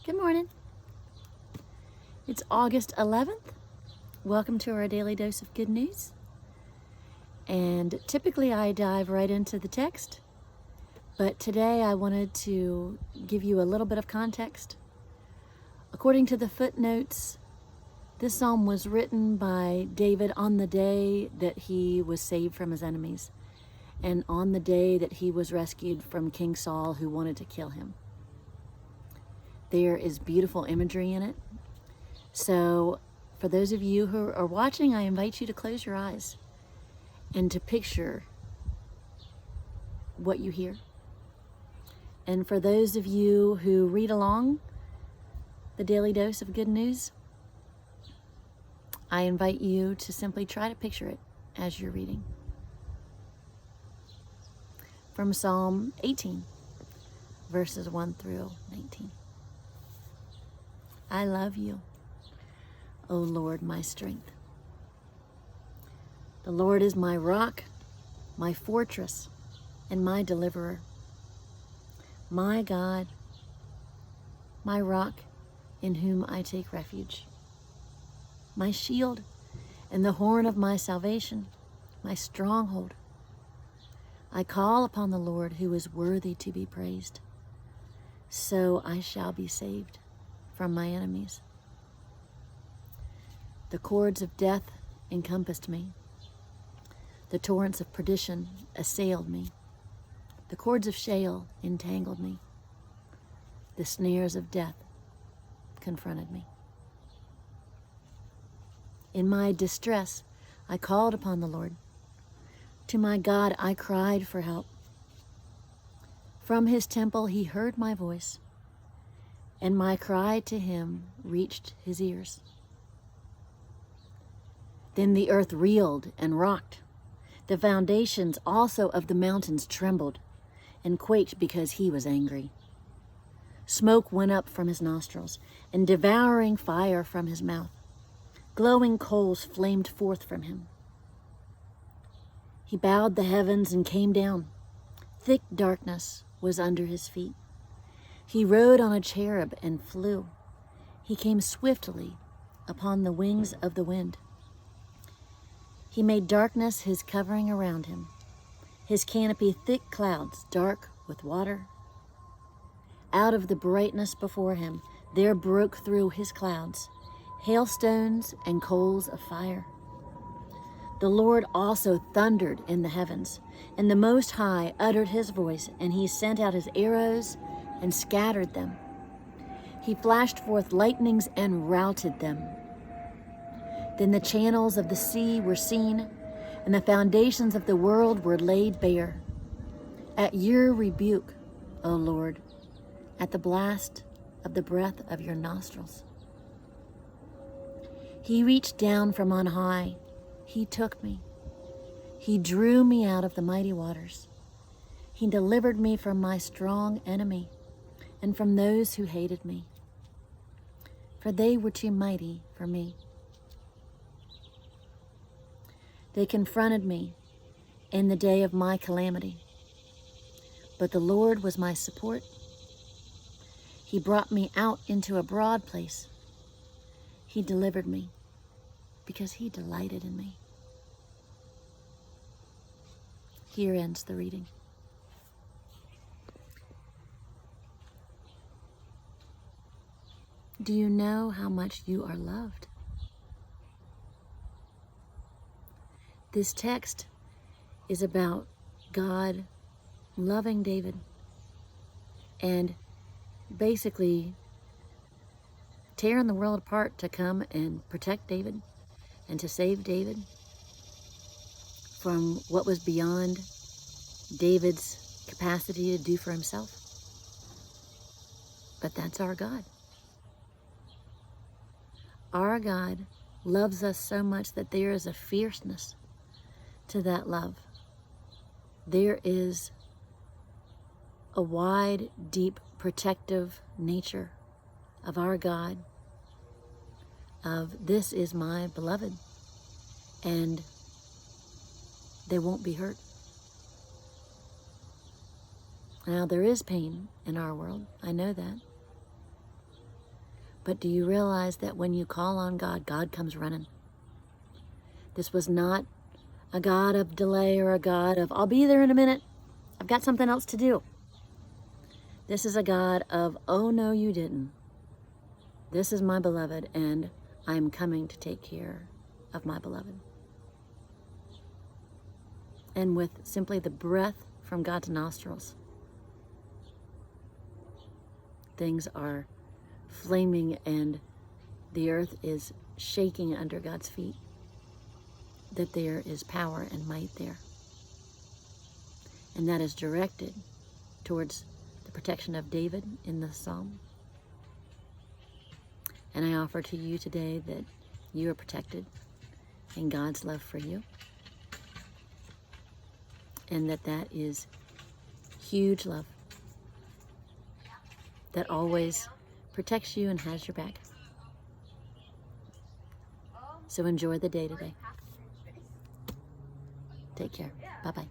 Good morning. It's August 11th. Welcome to our daily dose of good news. And typically I dive right into the text, but today I wanted to give you a little bit of context. According to the footnotes, this psalm was written by David on the day that he was saved from his enemies and on the day that he was rescued from King Saul, who wanted to kill him. There is beautiful imagery in it. So for those of you who are watching, I invite you to close your eyes and to picture what you hear. And for those of you who read along the daily dose of good news, I invite you to simply try to picture it as you're reading. From Psalm 18, verses 1 through 19. I love you, O Lord, my strength. The Lord is my rock, my fortress, and my deliverer. My God, my rock, in whom I take refuge. My shield and the horn of my salvation, my stronghold. I call upon the Lord, who is worthy to be praised. So I shall be saved from my enemies. The cords of death encompassed me. The torrents of perdition assailed me. The cords of Sheol entangled me. The snares of death confronted me. In my distress, I called upon the Lord. To my God, I cried for help. From his temple, he heard my voice, and my cry to him reached his ears. Then the earth reeled and rocked. The foundations also of the mountains trembled and quaked because he was angry. Smoke went up from his nostrils, and devouring fire from his mouth. Glowing coals flamed forth from him. He bowed the heavens and came down. Thick darkness was under his feet. He rode on a cherub and flew. He came swiftly upon the wings of the wind. He made darkness his covering around him, his canopy thick clouds, dark with water. Out of the brightness before him, there broke through his clouds hailstones and coals of fire. The Lord also thundered in the heavens, and the Most High uttered his voice, and he sent out his arrows and scattered them. He flashed forth lightnings and routed them. Then the channels of the sea were seen, and the foundations of the world were laid bare. At your rebuke, O Lord, at the blast of the breath of your nostrils. He reached down from on high. He took me. He drew me out of the mighty waters. He delivered me from my strong enemy and from those who hated me, for they were too mighty for me. They confronted me in the day of my calamity, but the Lord was my support. He brought me out into a broad place. He delivered me because he delighted in me. Here ends the reading. Do you know how much you are loved? This text is about God loving David and basically tearing the world apart to come and protect David and to save David from what was beyond David's capacity to do for himself. But that's our God. Our God loves us so much that there is a fierceness to that love. There is a wide, deep, protective nature of our God, of this is my beloved, and they won't be hurt. Now, there is pain in our world. I know that. But do you realize that when you call on God, God comes running? This was not a God of delay or a God of, I'll be there in a minute. I've got something else to do. This is a God of, oh no, you didn't. This is my beloved, and I'm coming to take care of my beloved. And with simply the breath from God's nostrils, things are flaming and the earth is shaking under God's feet, that there is power and might there. And that is directed towards the protection of David in the psalm. And I offer to you today that you are protected in God's love for you, and that is huge love that always protects you and has your back. So enjoy the day today. Take care. Bye-bye.